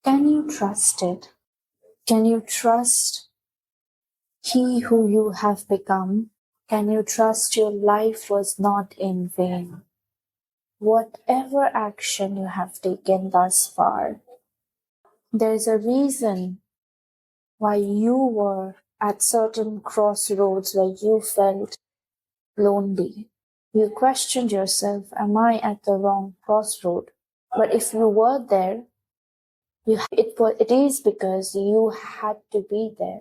Can you trust it? Can you trust he who you have become? Can you trust your life was not in vain? Whatever action you have taken thus far, there's a reason why you were at certain crossroads where you felt lonely. You questioned yourself, am I at the wrong crossroad? But if you were there, it is because you had to be there.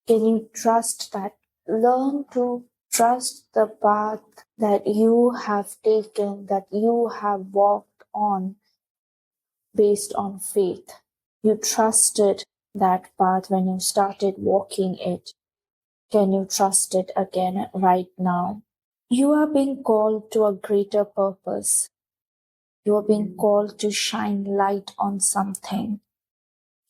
Can you trust that? Learn to trust the path that you have taken, that you have walked on based on faith. You trusted that path when you started walking it. Can you trust it again right now? You are being called to a greater purpose. You are being called to shine light on something.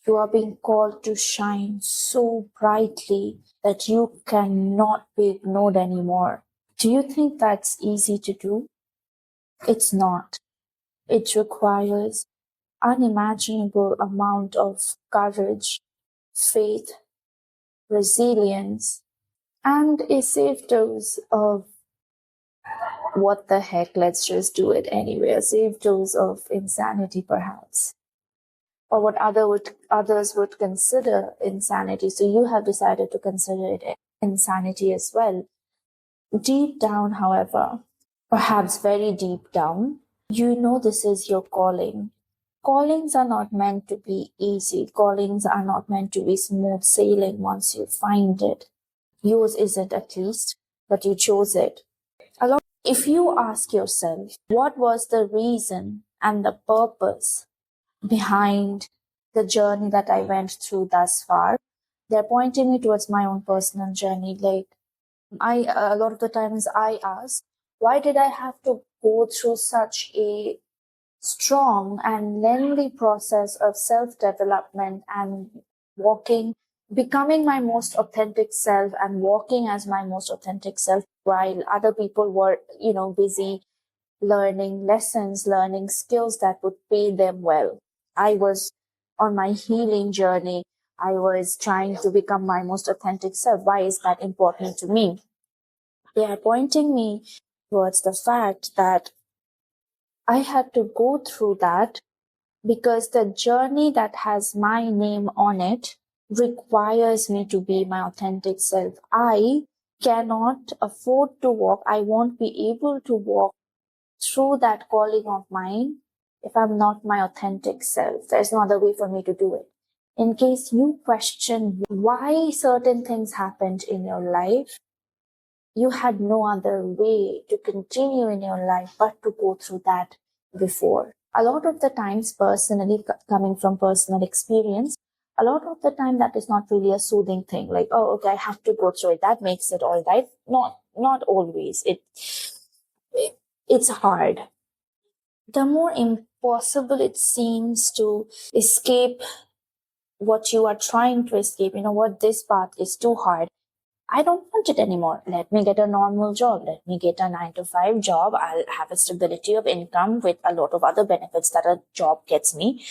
You are being called to shine so brightly that you cannot be ignored anymore. Do you think that's easy to do? It's not. It requires unimaginable amount of courage, faith, resilience, and a safe dose of what the heck, let's just do it anyway, a safe dose of insanity perhaps, or what others would consider insanity. So you have decided to consider it insanity as well. Deep down, however, perhaps very deep down, you know this is your calling. Callings are not meant to be easy. Callings are not meant to be smooth sailing once you find it. Yours isn't, at least, but you chose it. If you ask yourself, what was the reason and the purpose behind the journey that I went through thus far, they're pointing me towards my own personal journey. Like, a lot of the times I ask, why did I have to go through such a strong and lengthy process of self-development and becoming my most authentic self and walking as my most authentic self while other people were, busy learning lessons, learning skills that would pay them well. I was on my healing journey. I was trying to become my most authentic self. Why is that important to me? They are pointing me towards the fact that I had to go through that because the journey that has my name on it requires me to be my authentic self. I cannot afford to walk. I won't be able to walk through that calling of mine if I'm not my authentic self. There's no other way for me to do it. In case you question why certain things happened in your life, you had no other way to continue in your life but to go through that before. A lot of the times, personally, coming from personal experience, a lot of the time that is not really a soothing thing. Like, oh, okay, I have to go through it. That makes it all right. Not always. It's hard. The more impossible it seems to escape what you are trying to escape, what this path is too hard. I don't want it anymore. Let me get a normal job. Let me get a 9-to-5 job. I'll have a stability of income with a lot of other benefits that a job gets me.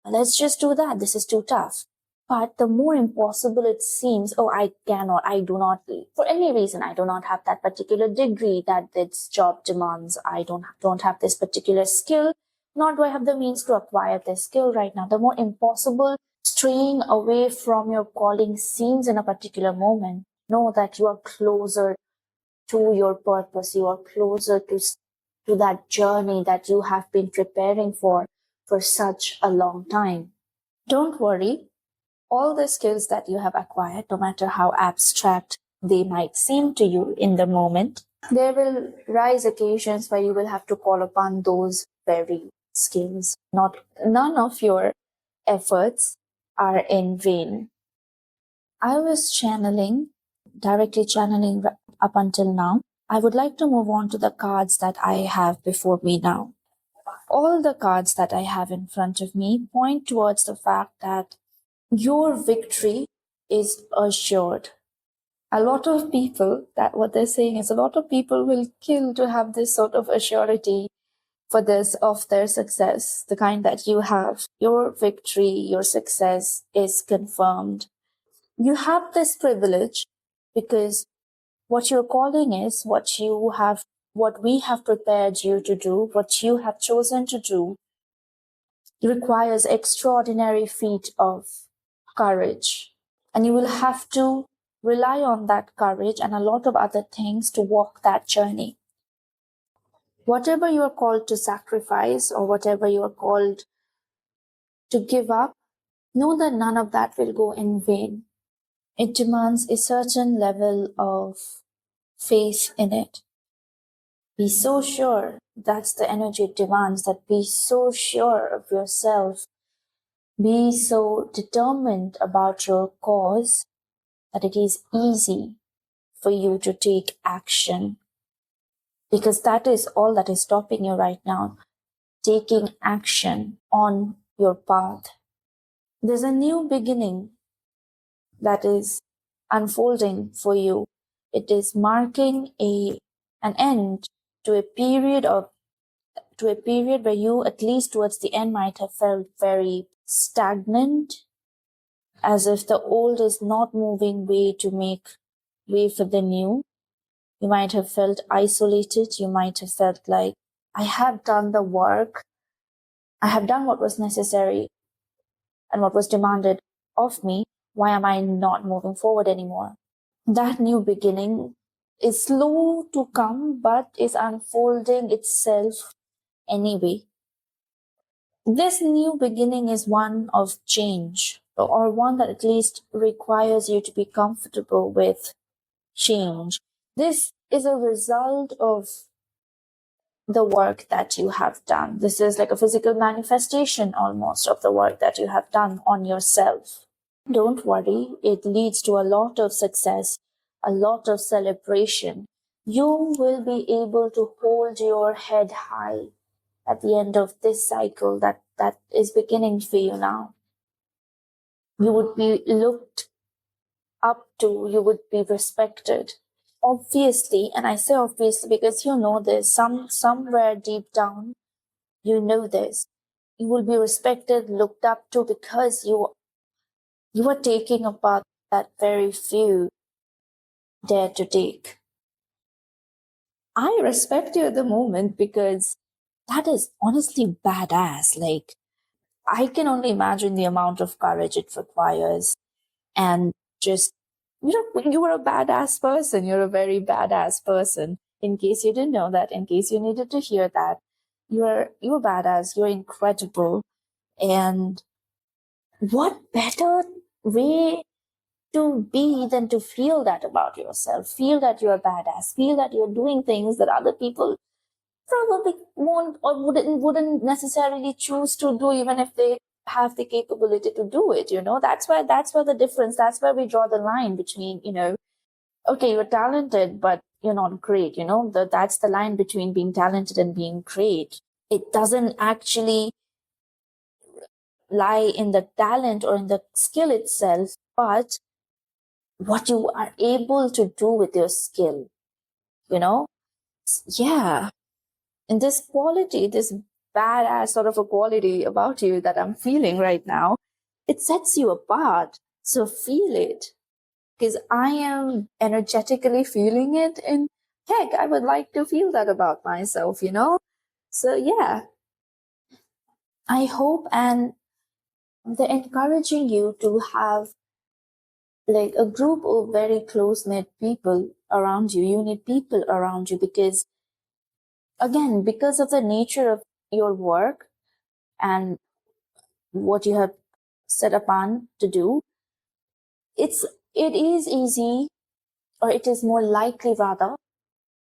Let's just do that. This is too tough. But the more impossible it seems, I do not, for any reason, I do not have that particular degree that this job demands. I don't have this particular skill, nor do I have the means to acquire this skill right now. The more impossible straying away from your calling seems in a particular moment, know that you are closer to your purpose. You are closer to that journey that you have been preparing for such a long time. Don't worry. All the skills that you have acquired, no matter how abstract they might seem to you in the moment, there will rise occasions where you will have to call upon those very skills. None of your efforts are in vain. I was directly channeling up until now. I would like to move on to the cards that I have before me now. All the cards that I have in front of me point towards the fact that your victory is assured. A lot of people, that what they're saying is a lot of people will kill to have this sort of assurity for this of their success, the kind that you have. Your victory, your success is confirmed. You have this privilege because what you're calling is what we have prepared you to do, what you have chosen to do requires extraordinary feat of courage. And you will have to rely on that courage and a lot of other things to walk that journey. Whatever you are called to sacrifice or whatever you are called to give up, know that none of that will go in vain. It demands a certain level of faith in it. Be so sure, that's the energy it demands, that be so sure of yourself, be so determined about your cause that it is easy for you to take action. Because that is all that is stopping you right now, taking action on your path. There's a new beginning that is unfolding for you. It is marking an end to a period where you, at least towards the end, might have felt very stagnant, as if the old is not moving way to make way for the new. You might have felt isolated. You might have felt like, I have done the work. I have done what was necessary and what was demanded of me. Why am I not moving forward anymore? That new beginning is slow to come, but is unfolding itself anyway. This new beginning is one of change, or one that at least requires you to be comfortable with change. This is a result of the work that you have done. This is like a physical manifestation almost of the work that you have done on yourself. Don't worry, it leads to a lot of success, a lot of celebration. You will be able to hold your head high at the end of this cycle that is beginning for you now. You would be looked up to, you would be respected. Obviously, and I say obviously because you know this, somewhere deep down, you know this. You will be respected, looked up to, because you are taking a path that very few dare to take. I respect you at the moment because that is honestly badass. Like, I can only imagine the amount of courage it requires. And just, you are a badass person. You're a very badass person. In case you didn't know that, in case you needed to hear that, you're badass. You're incredible. And what better way to be than to feel that about yourself? Feel that you're a badass. Feel that you're doing things that other people probably won't or wouldn't necessarily choose to do, even if they have the capability to do it. That's where the difference, that's where we draw the line between, okay, you're talented but you're not great. That's the line between being talented and being great. It doesn't actually lie in the talent or in the skill itself, but what you are able to do with your skill. Yeah. And this quality, this badass sort of a quality about you that I'm feeling right now, it sets you apart. So feel it, because I am energetically feeling it. And heck, I would like to feel that about myself. So yeah, I hope and they're encouraging you to have like a group of very close knit people around you. You need people around you because, again, because of the nature of your work and what you have set upon to do, it is easy, or it is more likely rather,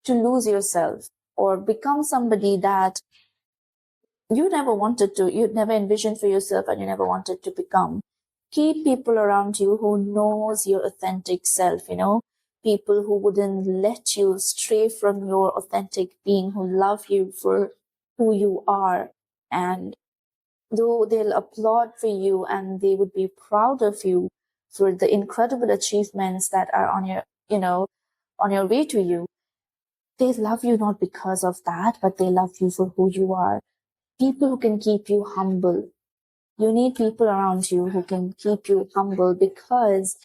to lose yourself or become somebody that you'd never envisioned for yourself and you never wanted to become. Keep people around you who knows your authentic self, people who wouldn't let you stray from your authentic being, who love you for who you are. And though they'll applaud for you and they would be proud of you for the incredible achievements that are on your way to you, they love you not because of that, but they love you for who you are. People who can keep you humble. You need people around you who can keep you humble because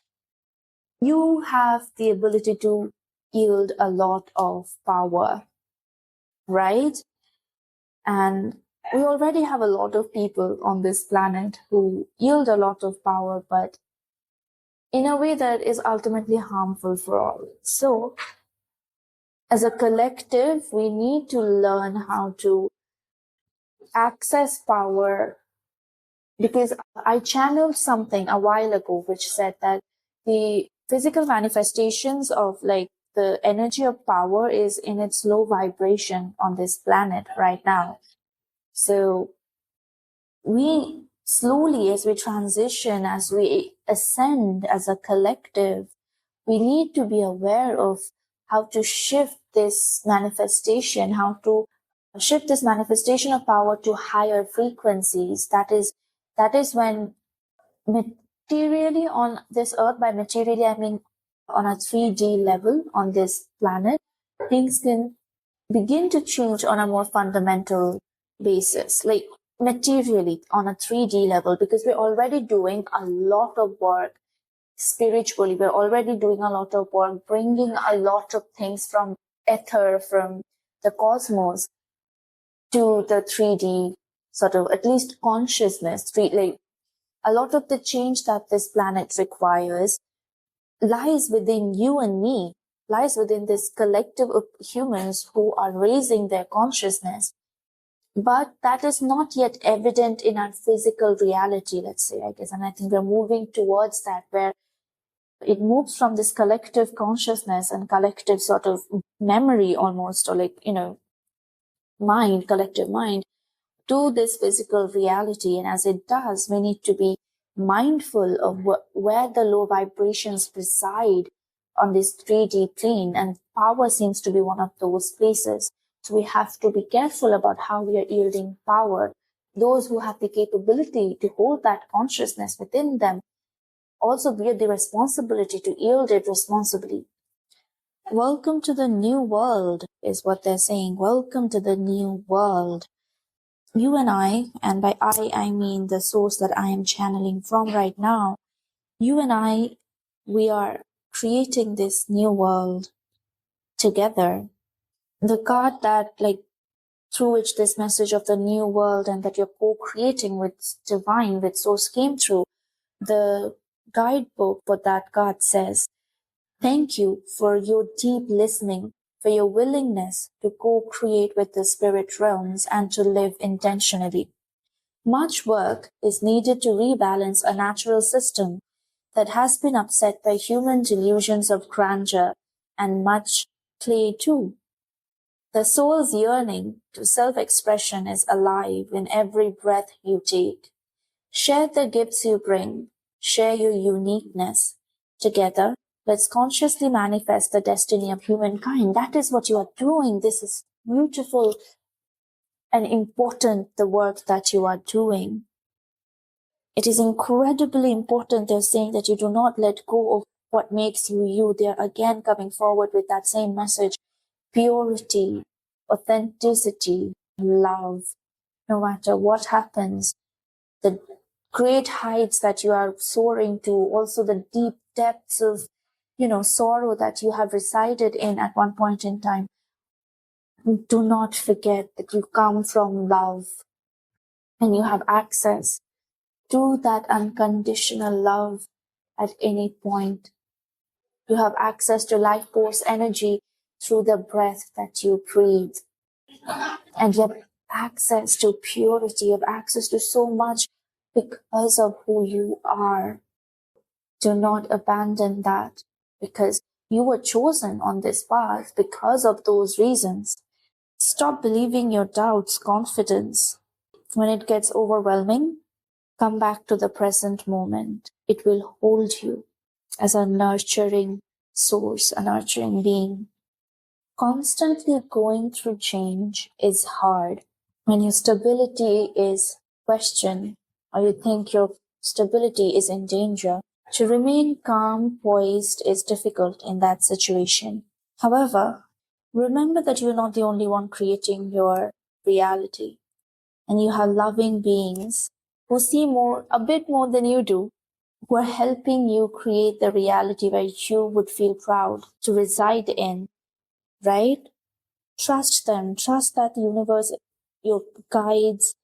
you have the ability to yield a lot of power, right? And we already have a lot of people on this planet who yield a lot of power, but in a way that is ultimately harmful for all. So, as a collective, we need to learn how to access power, because I channeled something a while ago which said that the physical manifestations of like the energy of power is in its low vibration on this planet right now. So we slowly, as we transition, as we ascend as a collective, we need to be aware of how to shift this manifestation, how to shift this manifestation of power to higher frequencies. That is when materially on this earth, by materially I mean on a 3D level on this planet, things can begin to change on a more fundamental basis, like materially on a 3D level, because we're already doing a lot of work spiritually. We're already doing a lot of work, bringing a lot of things from ether, from the cosmos to the 3D sort of, at least consciousness, like a lot of the change that this planet requires lies within you and me, lies within this collective of humans who are raising their consciousness. But that is not yet evident in our physical reality, let's say, I guess. And I think we're moving towards that, where it moves from this collective consciousness and collective sort of memory almost, or like, mind, collective mind, to this physical reality. And as it does, we need to be mindful of where the low vibrations reside on this 3D plane, and power seems to be one of those places. So we have to be careful about how we are yielding power. Those who have the capability to hold that consciousness within them also bear the responsibility to yield it responsibly. Welcome to the new world is what they're saying. Welcome to the new world. You and I, and by I mean the source that I am channeling from right now, you and I, we are creating this new world together. The card that, like, through which this message of the new world and that you're co-creating with divine, with source came through, the guidebook for that card says, thank you for your deep listening, for your willingness to co-create with the spirit realms and to live intentionally. Much work is needed to rebalance a natural system that has been upset by human delusions of grandeur and much play too. The soul's yearning to self-expression is alive in every breath you take. Share the gifts you bring. Share your uniqueness. Together, let's consciously manifest the destiny of humankind. That is what you are doing. This is beautiful and important, the work that you are doing. It is incredibly important. They're saying that you do not let go of what makes you you. They're again coming forward with that same message. Purity, authenticity, love. No matter what happens, the great heights that you are soaring to, also the deep depths of, sorrow that you have resided in at one point in time. Do not forget that you come from love and you have access to that unconditional love at any point. You have access to life force energy through the breath that you breathe. And you have access to purity, you have access to so much because of who you are. Do not abandon that, because you were chosen on this path because of those reasons. Stop believing your doubts, confidence. When it gets overwhelming, come back to the present moment. It will hold you as a nurturing source, a nurturing being. Constantly going through change is hard. When your stability is questioned, or you think your stability is in danger, to remain calm, poised is difficult in that situation. However, Remember that you're not the only one creating your reality, and you have loving beings who see a bit more than you do, who are helping you create the reality where you would feel proud to reside in, right? Trust them, trust that the universe, your guides,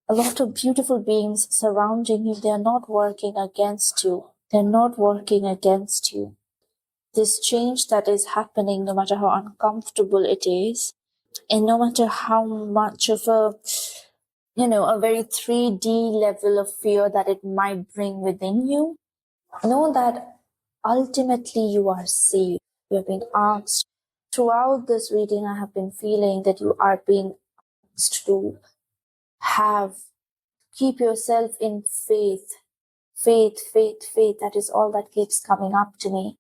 a lot of beautiful beings surrounding you, they're not working against you. They're not working against you. This change that is happening, no matter how uncomfortable it is, and no matter how much of a very 3D level of fear that it might bring within you, know that ultimately you are safe. You have been asked throughout this reading, I have been feeling that you are being asked to keep yourself in faith. Faith, faith, faith. That is all that keeps coming up to me.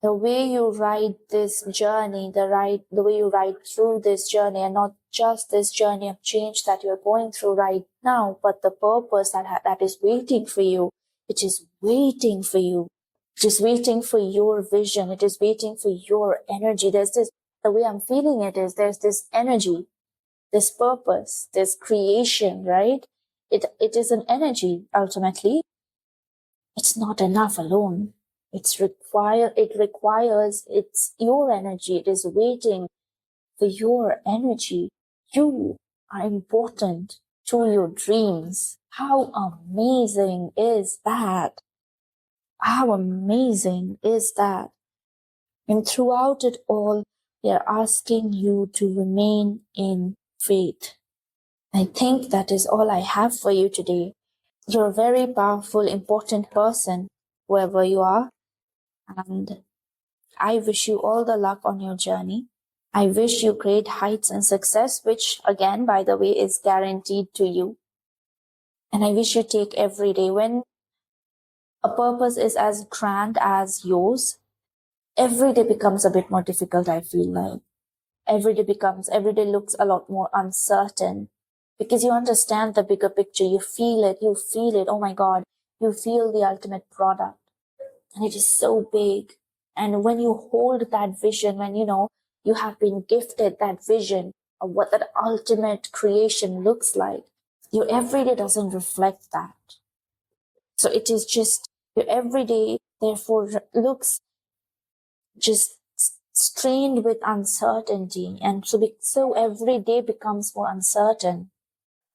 The way you ride this journey, the way you ride through this journey, and not just this journey of change that you're going through right now, but the purpose that is waiting for you. It is waiting for you. It is waiting for your vision. It is waiting for your energy. The way I'm feeling it is, there's this energy, this purpose, this creation, right? It is an energy ultimately. It's not enough alone. It's your energy. It is waiting for your energy. You are important to your dreams. How amazing is that? How amazing is that? And throughout it all, they're asking you to remain in faith. I think that is all I have for you today. You're a very powerful, important person, whoever you are. And I wish you all the luck on your journey. I wish you great heights and success, which again, by the way, is guaranteed to you. And I wish you take every day. When a purpose is as grand as yours, every day becomes a bit more difficult, I feel like. Every day looks a lot more uncertain because you understand the bigger picture. You feel it. Oh my God. You feel the ultimate product and it is so big. And when you hold that vision, when you have been gifted that vision of what that ultimate creation looks like, your everyday doesn't reflect that. So it is just your everyday, therefore, looks just strained with uncertainty, and so every day becomes more uncertain.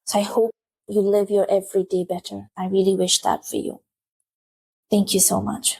So I hope you live your everyday better. I really wish that for you. Thank you so much.